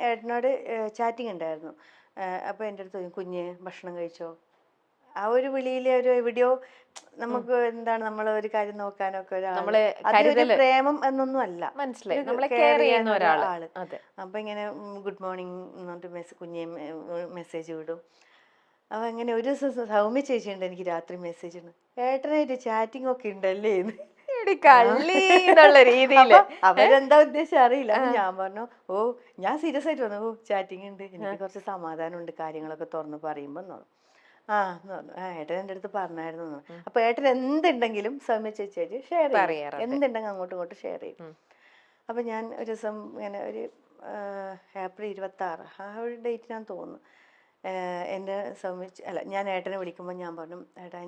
ഏട്ടനോട് ചാറ്റിംഗ് ഉണ്ടായിരുന്നു. അപ്പോൾ എൻ്റെ അടുത്ത് ചോദിക്കും, കുഞ്ഞ് ഭക്ഷണം കഴിച്ചോ? ആ ഒരു വിളിയിലെ ഒരു എവിടെയോ നമുക്ക് എന്താണ് നമ്മൾ ഒരു കാര്യം നോക്കാനൊക്കെ ഒരാള്, അതൊരു പ്രേമം എന്നൊന്നും അല്ല, കെയർ ചെയ്യാൻ ഒരാള്. അപ്പൊ ഇങ്ങനെ ഗുഡ് മോർണിംഗ് എന്നിട്ട് കുഞ്ഞെ മെസ്സേജ് വിടും. അപ്പൊ അങ്ങനെ ഒരു ദിവസം സൗമ്യ ചേച്ചി ഉണ്ട് എനിക്ക് രാത്രി മെസ്സേജ് ഉണ്ട്, ഏട്ടനായിട്ട് ചാറ്റിംഗ് ഒക്കെ ഉണ്ടല്ലേ എന്ന്. അവരെന്താ ഉദ്ദേശം അറിയില്ല. അപ്പൊ ഞാൻ പറഞ്ഞു, ഓ ഞാൻ സീരിയസ് ആയിട്ട് വന്നു, ഓ ചാറ്റിംഗ് ഉണ്ട്, എനിക്ക് കുറച്ച് സമാധാനമുണ്ട് കാര്യങ്ങളൊക്കെ തുറന്ന് പറയുമ്പോ ഏട്ടൻ എൻ്റെ അടുത്ത് പറഞ്ഞായിരുന്നു. അപ്പൊ ഏട്ടൻ എന്തുണ്ടെങ്കിലും സൗമ്യ ചേച്ചിയായിട്ട് ഷെയർ ചെയ്യും, എന്തുണ്ടെങ്കിൽ അങ്ങോട്ടും ഇങ്ങോട്ടും ഷെയർ ചെയ്യും. അപ്പൊ ഞാൻ ഒരു ദിവസം ഇങ്ങനെ ഒരു ഏപ്രിൽ 26 ആ ഒരു ഡേറ്റിനാന്ന് തോന്നുന്നു, എൻ്റെ ഞാൻ ഏട്ടനെ വിളിക്കുമ്പോൾ ഞാൻ പറഞ്ഞു, ഏട്ടാ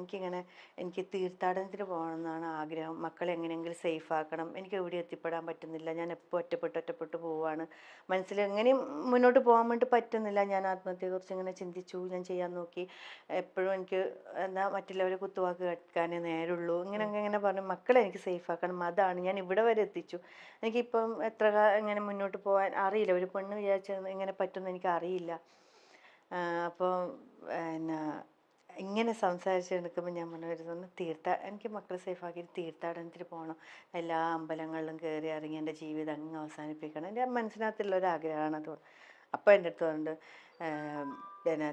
എനിക്ക് തീർത്ഥാടനത്തിന് പോകണമെന്നാണ് ആഗ്രഹം, മക്കളെ എങ്ങനെയെങ്കിലും സേഫ് ആക്കണം, എനിക്ക് എവിടെ എത്തിപ്പെടാൻ പറ്റുന്നില്ല, ഞാൻ എപ്പോൾ ഒറ്റപ്പെട്ട് പോവുകയാണ്, മനസ്സിൽ എങ്ങനെയും മുന്നോട്ട് പോകാൻ വേണ്ടി പറ്റുന്നില്ല, ഞാൻ ആത്മഹത്യയെക്കുറിച്ച് ഇങ്ങനെ ചിന്തിച്ചു, ഞാൻ ചെയ്യാൻ നോക്കി, എപ്പോഴും എനിക്ക് മറ്റുള്ളവരെ കുത്തുവാക്ക് കേൾക്കാനേ നേരുള്ളൂ, ഇങ്ങനെ പറഞ്ഞു, മക്കളെ എനിക്ക് സേഫ് ആക്കണം, അതാണ് ഞാൻ ഇവിടെ വരെ എത്തിച്ചു, എനിക്കിപ്പം ഇങ്ങനെ മുന്നോട്ട് പോകാൻ അറിയില്ല, ഒരു പെണ്ണ് വിചാരിച്ചത് ഇങ്ങനെ പറ്റുമെന്ന് എനിക്ക് അറിയില്ല. അപ്പോൾ ഇങ്ങനെ സംസാരിച്ച് നിൽക്കുമ്പോൾ ഞാൻ പറഞ്ഞു, എനിക്ക് മക്കളെ സേഫാക്കി തീർത്ഥാടനത്തിന് പോകണം, എല്ലാ അമ്പലങ്ങളിലും കയറി ഇറങ്ങി എൻ്റെ ജീവിതം അങ്ങ് അവസാനിപ്പിക്കണം, എൻ്റെ മനസ്സിനകത്തുള്ള ഒരു ആഗ്രഹമാണ് അത്. അപ്പോൾ എൻ്റെ അടുത്ത് പറഞ്ഞിട്ട്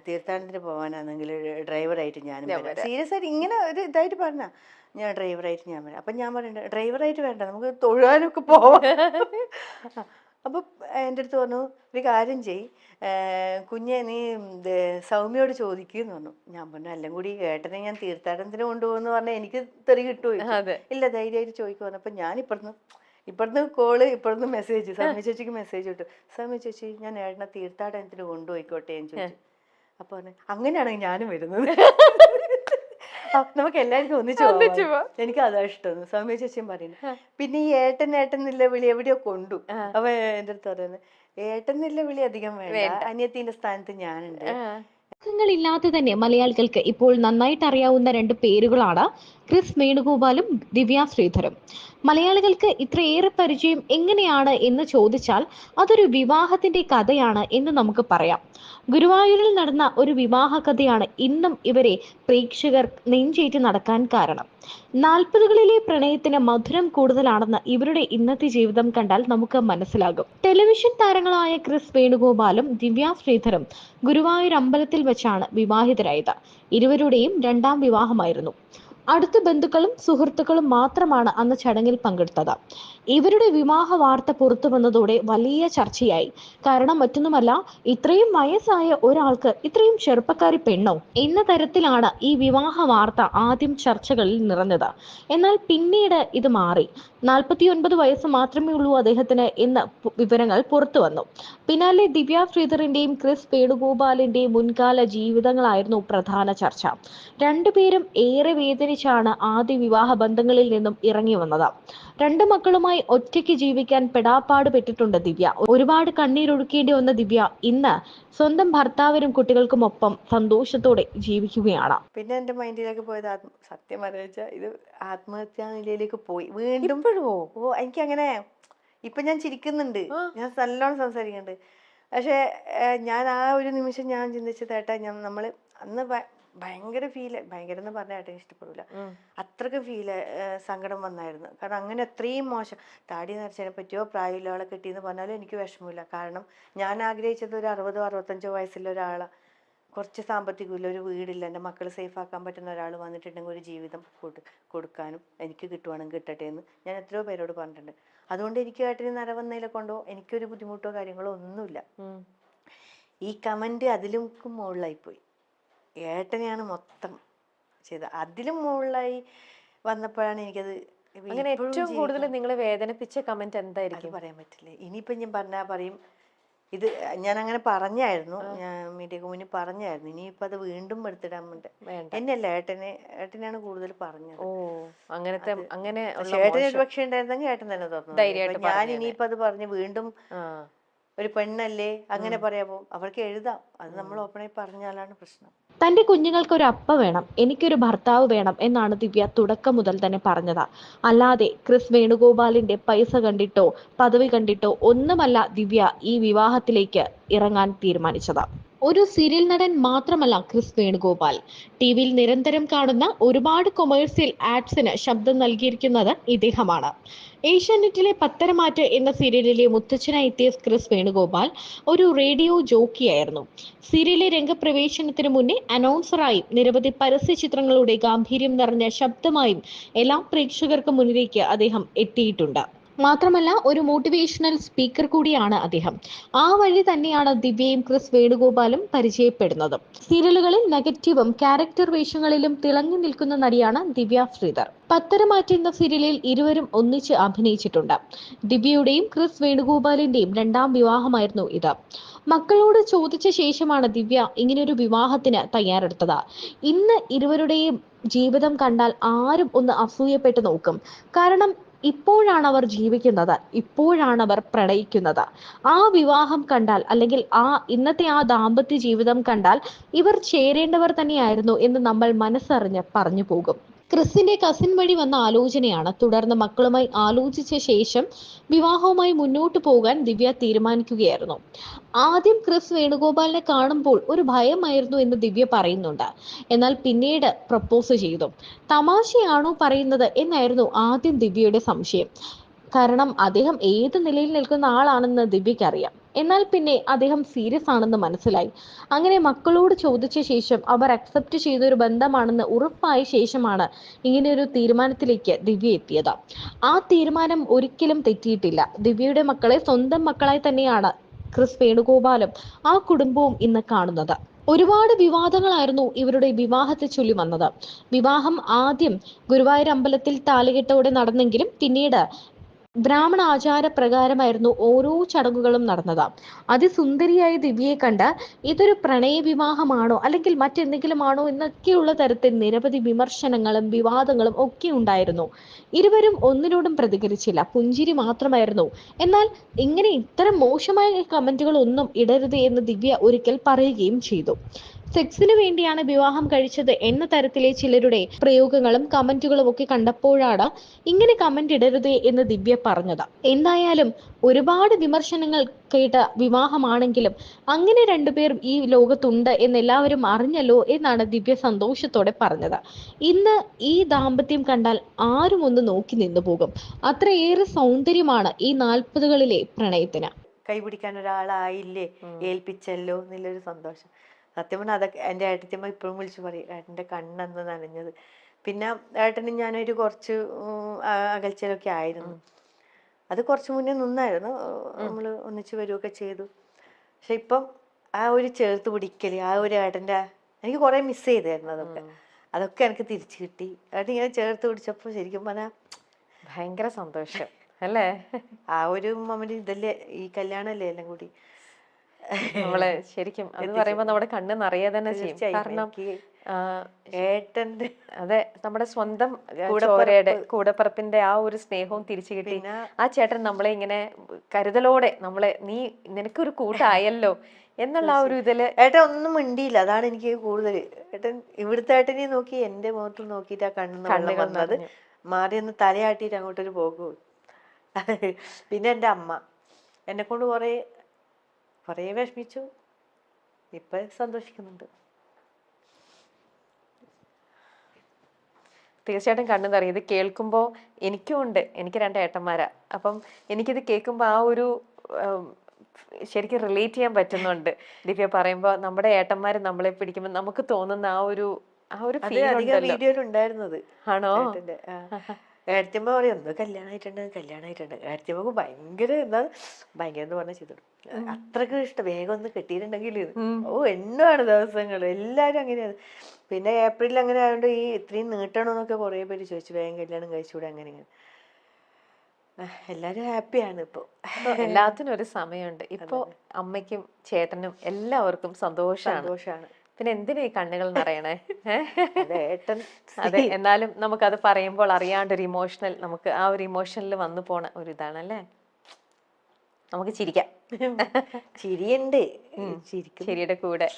തീർത്ഥാടനത്തിന് പോകാനാണെങ്കിൽ ഡ്രൈവറായിട്ട് ഞാനും വരാം. സീരിയസ് ആയിട്ട് ഇങ്ങനെ ഒരു ഇതായിട്ട് പറഞ്ഞാൽ ഞാൻ ഡ്രൈവറായിട്ട് ഞാൻ വരാം. അപ്പം ഞാൻ പറയുന്നുണ്ട്, ഡ്രൈവറായിട്ട് വേണ്ട, നമുക്ക് തൊഴാനൊക്കെ പോവാം. അപ്പോൾ എൻ്റെ അടുത്ത് പറഞ്ഞു, ഒരു കാര്യം ചെയ് കുഞ്ഞെ, നീ സൗമ്യയോട് ചോദിക്കുമെന്ന് പറഞ്ഞു. ഞാൻ പറഞ്ഞു, എല്ലാം കൂടി ഏട്ടനെ ഞാൻ തീർത്ഥാടനത്തിന് കൊണ്ടുപോകുമെന്ന് പറഞ്ഞാൽ എനിക്ക് തെറി കിട്ടുമോ? ഇല്ല, ധൈര്യമായിട്ട് ചോദിക്കുക പറഞ്ഞു. അപ്പം ഞാൻ ഇപ്പുറത്ത് കോള്, ഇപ്പുറത്ത് മെസ്സേജ്, സൗമ്യ ചേച്ചിക്ക് മെസ്സേജ് ഇട്ടു, സൗമ്യ ചേച്ചി ഞാൻ ഏട്ടനെ തീർത്ഥാടനത്തിന് കൊണ്ടുപോയിക്കോട്ടെ എന്ന് ചോദിച്ചു. അപ്പോൾ പറഞ്ഞു, അങ്ങനെയാണെങ്കിൽ ഞാനും വരുന്നത്, നമുക്ക് എല്ലാവർക്കും ഒന്നിച്ചു പോവാം, എനിക്ക് അതാ ഇഷ്ടം സൗമ്യ ചേച്ചിയും പറയുന്നു. പിന്നെ ഈ ഏട്ടൻ എന്നില്ല വിളി എവിടെയോ കൊണ്ടു. അപ്പൊ എൻ്റെ അടുത്ത് പറയുന്നത്, ഏട്ടൻ എന്നില്ല വിളി അധികം വേണ്ട, അനിയത്തിന്റെ സ്ഥാനത്ത് ഞാനുണ്ട്. ഇല്ലാതെ തന്നെ മലയാളികൾക്ക് ഇപ്പോൾ നന്നായിട്ട് അറിയാവുന്ന രണ്ട് പേരുകളാണ് ക്രിസ് വേണുഗോപാലും ദിവ്യ ശ്രീധറും. മലയാളികൾക്ക് ഇത്രയേറെ പരിചയം എങ്ങനെയാണ് എന്ന് ചോദിച്ചാൽ അതൊരു വിവാഹത്തിന്റെ കഥയാണ് എന്ന് നമുക്ക് പറയാം. ഗുരുവായൂരിൽ നടന്ന ഒരു വിവാഹ കഥയാണ് ഇന്നും ഇവരെ പ്രേക്ഷകർ നെഞ്ചേറ്റി നടക്കാൻ കാരണം. 40കളിലെ പ്രണയത്തിന് മധുരം കൂടുതലാണെന്ന് ഇവരുടെ ഇന്നത്തെ ജീവിതം കണ്ടാൽ നമുക്ക് മനസ്സിലാകും. ടെലിവിഷൻ താരങ്ങളായ ക്രിസ് വേണുഗോപാലും ദിവ്യ ശ്രീധറും ഗുരുവായൂർ അമ്പലത്തിൽ വെച്ചാണ് വിവാഹിതരായത്. ഇരുവരുടെയും രണ്ടാം വിവാഹമായിരുന്നു. അടുത്ത ബന്ധുക്കളും സുഹൃത്തുക്കളും മാത്രമാണ് അന്ന് ചടങ്ങിൽ പങ്കെടുത്തത്. ഇവരുടെ വിവാഹ വാർത്ത പുറത്തു വന്നതോടെ വലിയ ചർച്ചയായി. കാരണം മറ്റൊന്നുമല്ല, ഇത്രയും വയസ്സായ ഒരാൾക്ക് ഇത്രയും ചെറുപ്പക്കാരി പെണ്ണോ എന്ന തരത്തിലാണ് ഈ വിവാഹ വാർത്ത ആദ്യം ചർച്ചകളിൽ നിറഞ്ഞത്. എന്നാൽ പിന്നീട് ഇത് മാറി. 49 വയസ്സ് മാത്രമേ ഉള്ളൂ അദ്ദേഹത്തിന് എന്ന വിവരങ്ങൾ പുറത്തു വന്നു. പിന്നാലെ ദിവ്യ ശ്രീധറിന്റെയും ക്രിസ് വേണുഗോപാലിന്റെയും മുൻകാല ജീവിതങ്ങളായിരുന്നു പ്രധാന ചർച്ച. രണ്ടുപേരും ഏറെ വേദനിച്ചാണ് ആദ്യ വിവാഹ ബന്ധങ്ങളിൽ നിന്നും ഇറങ്ങി വന്നത്. രണ്ട് മക്കളുമായി ഒറ്റയ്ക്ക് ജീവിക്കാൻ പെടാപ്പാട് പെട്ടിട്ടുണ്ട് ദിവ്യ. ഒരുപാട് കണ്ണീരൊഴുക്കേണ്ടി വന്ന ദിവ്യ ഇന്ന് സ്വന്തം ഭർത്താവിനും കുട്ടികൾക്കും ഒപ്പം സന്തോഷത്തോടെ ജീവിക്കുകയാണ്. പിന്നെ എന്റെ മൈൻഡിലേക്ക് പോയത് സത്യം അറിയിച്ചാൽ ഇത് ആത്മഹത്യാ നിലയിലേക്ക് പോയി വീണ്ടും. എനിക്ക് അങ്ങനെ ഇപ്പൊ ഞാൻ ചിരിക്കുന്നുണ്ട്, ഞാൻ നല്ലോണം സംസാരിക്കുന്നുണ്ട്. പക്ഷെ ഞാൻ ആ ഒരു നിമിഷം ഞാൻ ചിന്തിച്ചത്, ഏട്ടാ നമ്മള് അന്ന് ഭയങ്കര ഭയങ്കര എന്ന് പറഞ്ഞാൽ ഏട്ടന് ഇഷ്ടപ്പെടില്ല, അത്രക്ക് സങ്കടം വന്നായിരുന്നു. കാരണം അങ്ങനെ അത്രയും മോശം, താടി നരച്ചതിനെ പറ്റിയോ പ്രായമുള്ള ആളെ കിട്ടിയെന്ന് പറഞ്ഞാലും എനിക്ക് വിഷമമില്ല. കാരണം ഞാൻ ആഗ്രഹിച്ചത് ഒരു 60 65 വയസ്സുള്ള ഒരാളെ, കുറച്ച് സാമ്പത്തികമില്ല, ഒരു വീടില്ല, എൻ്റെ മക്കൾ സേഫ് ആക്കാൻ പറ്റുന്ന ഒരാൾ വന്നിട്ടുണ്ടെങ്കിൽ ഒരു ജീവിതം കൊടുക്കാനും എനിക്ക് കിട്ടുവാണെങ്കിൽ കിട്ടട്ടെ എന്ന് ഞാൻ എത്രയോ പേരോട് പറഞ്ഞിട്ടുണ്ട്. അതുകൊണ്ട് എനിക്ക് ഏട്ടന് നരവന്നതിലെ കൊണ്ടോ എനിക്കൊരു ബുദ്ധിമുട്ടോ കാര്യങ്ങളോ ഒന്നുമില്ല. ഈ കമന്റ് അതിലും മുകളിലായിപ്പോയി, ഏട്ടനെയാണ് മൊത്തം ചെയ്തത്. അതിലും മുകളിലായി വന്നപ്പോഴാണ് എനിക്കത്. അങ്ങനെ ഏറ്റവും കൂടുതൽ നിങ്ങളെ വേദനിപ്പിച്ച കമന്റ് എന്തായിരിക്കും? പറയാൻ പറ്റില്ല. ഇനിയിപ്പം ഞാൻ പറഞ്ഞാൽ പറയും, ഇത് ഞാൻ അങ്ങനെ പറഞ്ഞായിരുന്നു, ഞാൻ മീഡിയക്ക് മുന്നിൽ പറഞ്ഞായിരുന്നു. ഇനിയിപ്പോൾ അത് വീണ്ടും എടുത്തിടാൻ വേണ്ട, എന്നല്ല ഏട്ടനെയാണ് കൂടുതൽ പറഞ്ഞത്. അങ്ങനെ ഏട്ടന് ഒരു പക്ഷേ ഉണ്ടായിരുന്നെങ്കിൽ ഏട്ടൻ തന്നെ തുറന്നു. ഞാൻ ഇനിയിപ്പോൾ അത് പറഞ്ഞ് വീണ്ടും ഒരു പെണ്ണല്ലേ അങ്ങനെ പറയാമോ? അവർക്ക് എഴുതാം, അത് നമ്മൾ ഓപ്പണായി പറഞ്ഞാലാണ് പ്രശ്നം. തന്റെ കുഞ്ഞുങ്ങൾക്ക് ഒരു അപ്പ വേണം, എനിക്കൊരു ഭർത്താവ് വേണം എന്നാണ് ദിവ്യ തുടക്കം മുതൽ തന്നെ പറഞ്ഞത്. അല്ലാതെ ക്രിസ് വേണുഗോപാലിന്റെ പൈസ കണ്ടിട്ടോ പദവി കണ്ടിട്ടോ ഒന്നുമല്ല ദിവ്യ ഈ വിവാഹത്തിലേക്ക് ഇറങ്ങാൻ തീരുമാനിച്ചത്. ഒരു സീരിയൽ നടൻ മാത്രമല്ല ക്രിസ് വേണുഗോപാൽ. ടിവിയിൽ നിരന്തരം കാണുന്ന ഒരുപാട് കൊമേഴ്സ്യൽ ആഡ്സിന് ശബ്ദം നൽകിയിരിക്കുന്നത് ഇദ്ദേഹമാണ്. ഏഷ്യാനെറ്റിലെ പത്തരമാറ്റ് എന്ന സീരിയലിലെ മുത്തച്ഛനായി എത്തിയ ക്രിസ് വേണുഗോപാൽ ഒരു റേഡിയോ ജോക്കിയായിരുന്നു. സീരിയലിലെ രംഗപ്രവേശനത്തിന് മുന്നേ അനൗൺസറായും നിരവധി പരസ്യ ചിത്രങ്ങളുടെ ഗാംഭീര്യം നിറഞ്ഞ ശബ്ദമായും എല്ലാം പ്രേക്ഷകർക്ക് മുന്നിലേക്ക് അദ്ദേഹം എത്തിയിട്ടുണ്ട്. മാത്രമല്ല ഒരു മോട്ടിവേഷണൽ സ്പീക്കർ കൂടിയാണ് അദ്ദേഹം. ആ വഴി തന്നെയാണ് ദിവ്യയും ക്രിസ് വേണുഗോപാലും പരിചയപ്പെടുന്നത്. സീരിയലുകളിൽ നെഗറ്റീവും ക്യാരക്ടർ വേഷങ്ങളിലും തിളങ്ങി നിൽക്കുന്ന നടിയാണ് ദിവ്യ ശ്രീധർ. പത്തരമാറ്റ് എന്ന സീരിയലിൽ ഇരുവരും ഒന്നിച്ച് അഭിനയിച്ചിട്ടുണ്ട്. ദിവ്യയുടെയും ക്രിസ് വേണുഗോപാലിന്റെയും രണ്ടാം വിവാഹമായിരുന്നു ഇത്. മക്കളോട് ചോദിച്ച ശേഷമാണ് ദിവ്യ ഇങ്ങനൊരു വിവാഹത്തിന് തയ്യാറെടുത്തത്. ഇന്ന് ഇരുവരുടെയും ജീവിതം കണ്ടാൽ ആരും ഒന്ന് അസൂയപ്പെട്ട് നോക്കും. കാരണം ഇപ്പോഴാണ് അവർ ജീവിക്കുന്നത്, ഇപ്പോഴാണ് അവർ പ്രണയിക്കുന്നത്. ആ വിവാഹം കണ്ടാൽ അല്ലെങ്കിൽ ഇന്നത്തെ ആ ദാമ്പത്യ ജീവിതം കണ്ടാൽ ഇവർ ചേരേണ്ടവർ തന്നെയായിരുന്നു എന്ന് നമ്മൾ മനസ്സറിഞ്ഞ് പറഞ്ഞു പോകും. ക്രിസിന്റെ കസിൻ വഴി വന്ന ആലോചനയാണ്. തുടർന്ന് മക്കളുമായി ആലോചിച്ച ശേഷം വിവാഹവുമായി മുന്നോട്ട് പോകാൻ ദിവ്യ തീരുമാനിക്കുകയായിരുന്നു. ആദ്യം ക്രിസ് വേണുഗോപാലിനെ കാണുമ്പോൾ ഒരു ഭയമായിരുന്നു എന്ന് ദിവ്യ പറയുന്നുണ്ട്. എന്നാൽ പിന്നീട് പ്രപ്പോസ് ചെയ്തു. തമാശയാണോ പറയുന്നത് എന്നായിരുന്നു ആദ്യം ദിവ്യയുടെ സംശയം. കാരണം അദ്ദേഹം ഏത് നിലയിൽ നിൽക്കുന്ന ആളാണെന്ന് ദിവ്യക്കറിയാം. എന്നാൽ പിന്നെ അദ്ദേഹം സീരിയസ് ആണെന്ന് മനസ്സിലായി. അങ്ങനെ മക്കളോട് ചോദിച്ച ശേഷം അവർ അക്സെപ്റ്റ് ചെയ്ത ഒരു ബന്ധമാണെന്ന് ഉറപ്പായ ശേഷമാണ് ഇങ്ങനെയൊരു തീരുമാനത്തിലേക്ക് ദിവ്യ എത്തിയത്. ആ തീരുമാനം ഒരിക്കലും തെറ്റിയിട്ടില്ല. ദിവ്യയുടെ മക്കളെ സ്വന്തം മക്കളായി തന്നെയാണ് ക്രിസ് വേണുഗോപാലും ആ കുടുംബവും ഇന്ന് കാണുന്നത്. ഒരുപാട് വിവാദങ്ങളായിരുന്നു ഇവരുടെ വിവാഹത്തെ ചൊല്ലി വന്നത്. വിവാഹം ആദ്യം ഗുരുവായൂർ അമ്പലത്തിൽ താലികെട്ടോടെ നടന്നെങ്കിലും പിന്നീട് ബ്രാഹ്മണ ആചാര പ്രകാരമായിരുന്നു ഓരോ ചടങ്ങുകളും നടന്നത്. അതിസുന്ദരിയായ ദിവ്യയെ കണ്ട് ഇതൊരു പ്രണയ വിവാഹമാണോ അല്ലെങ്കിൽ മറ്റെന്തെങ്കിലും ആണോ എന്നൊക്കെയുള്ള തരത്തിൽ നിരവധി വിമർശനങ്ങളും വിവാദങ്ങളും ഒക്കെ ഉണ്ടായിരുന്നു. ഇരുവരും ഒന്നിനോടും പ്രതികരിച്ചില്ല, പുഞ്ചിരി മാത്രമായിരുന്നു. എന്നാൽ ഇങ്ങനെ ഇത്തരം മോശമായ കമന്റുകൾ ഒന്നും ഇടരുത് എന്ന് ദിവ്യ ഒരിക്കൽ പറയുകയും ചെയ്തു. സെക്സിന് വേണ്ടിയാണ് വിവാഹം കഴിച്ചത് എന്ന തരത്തിലെ ചിലരുടെ പ്രയോഗങ്ങളും കമന്റുകളും ഒക്കെ കണ്ടപ്പോഴാണ് ഇങ്ങനെ കമന്റ് ഇടരുതേ എന്ന് ദിവ്യ പറഞ്ഞത്. എന്തായാലും ഒരുപാട് വിമർശനങ്ങൾ കേട്ട വിവാഹമാണെങ്കിലും അങ്ങനെ രണ്ടുപേർ ഈ ലോകത്തുണ്ട് എന്ന് എല്ലാവരും അറിഞ്ഞല്ലോ എന്നാണ് ദിവ്യ സന്തോഷത്തോടെ പറഞ്ഞത്. ഇന്ന് ഈ ദാമ്പത്യം കണ്ടാൽ ആരും ഒന്ന് നോക്കി നിന്നു പോകും. അത്രയേറെ സൗന്ദര്യമാണ് ഈ 40കളിലെ പ്രണയത്തിന്. കൈപിടിക്കാൻ ഒരാളായില്ലേ, ഏൽപ്പിച്ചല്ലോ എന്നുള്ളൊരു സന്തോഷം. സത്യം പറഞ്ഞാൽ അതൊക്കെ എൻ്റെ ഏട്ടത്തിയമ്മ ഇപ്പോഴും വിളിച്ച് പറയും, ഏട്ടൻ്റെ കണ്ണെന്ന് നനഞ്ഞത്. പിന്നെ ഏട്ടനും ഞാനൊരു കുറച്ച് അകൽച്ചലൊക്കെ ആയിരുന്നു. അത് കുറച്ച് മുന്നേ നിന്നായിരുന്നു, നമ്മൾ ഒന്നിച്ച് വരികയൊക്കെ ചെയ്തു. പക്ഷെ ഇപ്പം ആ ഒരു ചേർത്ത് പിടിക്കൽ, ആ ഒരു ഏട്ടൻ്റെ എനിക്ക് കുറേ മിസ് ചെയ്തായിരുന്നു. അതൊക്കെ എനിക്ക് തിരിച്ചു കിട്ടി. ഏട്ടൻ ഇങ്ങനെ ചേർത്ത് പിടിച്ചപ്പോൾ ശരിക്കും പറഞ്ഞാൽ ഭയങ്കര സന്തോഷം അല്ലേ? ആ ഒരു മൊമെന്റ് ഇതല്ലേ, ഈ കല്യാണല്ലേ എല്ലാം കൂടി നമ്മളെ ശരിക്കും അത് പറയുമ്പോ നമ്മുടെ കണ്ണ് നിറയെ തന്നെ ചെയ്യും. കാരണം ഏട്ടന്റെ അതെ, നമ്മുടെ സ്വന്തം ചോരയുടെ കൂടപ്പിറപ്പിന്റെ ആ ഒരു സ്നേഹവും തിരിച്ചു കിട്ടി. ആ ചേട്ടൻ നമ്മളെ ഇങ്ങനെ കരുതലോടെ നിനക്കൊരു കൂട്ടായല്ലോ എന്നുള്ള ആ ഒരു ഇതില് ഏട്ടൻ ഒന്നും മിണ്ടിയില്ല. അതാണ് എനിക്ക് കൂടുതൽ. ഏട്ടൻ ഇവിടുത്തെ ഏട്ടനെ നോക്കി എന്റെ മുഖത്ത് നോക്കിയിട്ട് ആ കണ്ണുകൾ വന്നത് മാറി ഒന്ന് തലയാട്ടിയിട്ട് അങ്ങോട്ടൊരു പോകൂ. പിന്നെ എൻ്റെ അമ്മ എന്നെ കൊണ്ട് കുറേ വിഷമിച്ചു. ഇപ്പൊ സന്തോഷിക്കുന്നുണ്ട്. തീർച്ചയായിട്ടും കണ്ണു നിറയും. ഇത് കേൾക്കുമ്പോൾ എനിക്കും ഉണ്ട്, എനിക്ക് 2 ഏട്ടന്മാരാ. അപ്പം എനിക്കിത് കേൾക്കുമ്പോൾ ആ ഒരു ശരിക്കും റിലേറ്റ് ചെയ്യാൻ പറ്റുന്നുണ്ട്. ദിവ്യ പറയുമ്പോൾ നമ്മുടെ ഏട്ടന്മാര് നമ്മളെ പിടിക്കുമ്പോൾ നമുക്ക് തോന്നുന്ന ആ ഒരു വീഡിയോ ഉണ്ടായിരുന്നത് ആണോ? ഏടത്തിയമ്മ പറയും ഒന്ന് കല്യാണമായിട്ടുണ്ട്. ഏടത്തിയമ്മക്ക് ഭയങ്കര എന്ന് പറഞ്ഞാൽ ചെയ്തു. അത്രക്ക് ഇഷ്ടം. വേഗം ഒന്ന് കെട്ടിയിട്ടുണ്ടെങ്കിൽ എണ്ണമാണ് ദിവസങ്ങൾ. എല്ലാരും അങ്ങനെയാണ്. പിന്നെ ഏപ്രിലിൽ അങ്ങനെ ആയതുകൊണ്ട് ഈ ഇത്രയും നീട്ടണമെന്നൊക്കെ കുറേ പേര് ചോദിച്ചു, വേഗം കല്യാണം കഴിച്ചുകൂടെ അങ്ങനെ. എല്ലാരും ഹാപ്പിയാണ് ഇപ്പൊ. എല്ലാത്തിനും ഒരു സമയമുണ്ട്. ഇപ്പൊ അമ്മയ്ക്കും ചേട്ടനും എല്ലാവർക്കും സന്തോഷാണ്. പിന്നെ എന്തിനാ ഈ കണ്ണുകൾ നിറയണേ? അതെ, എന്നാലും നമുക്കത് പറയുമ്പോൾ അറിയാണ്ടൊരു ഇമോഷണൽ, നമുക്ക് ആ ഒരു ഇമോഷനിൽ വന്നു പോണ ഒരു ഇതാണല്ലേ. നമുക്ക് ചിരിക്കാം. ചിരിയുണ്ട്, ചിരിയുടെ കൂടെ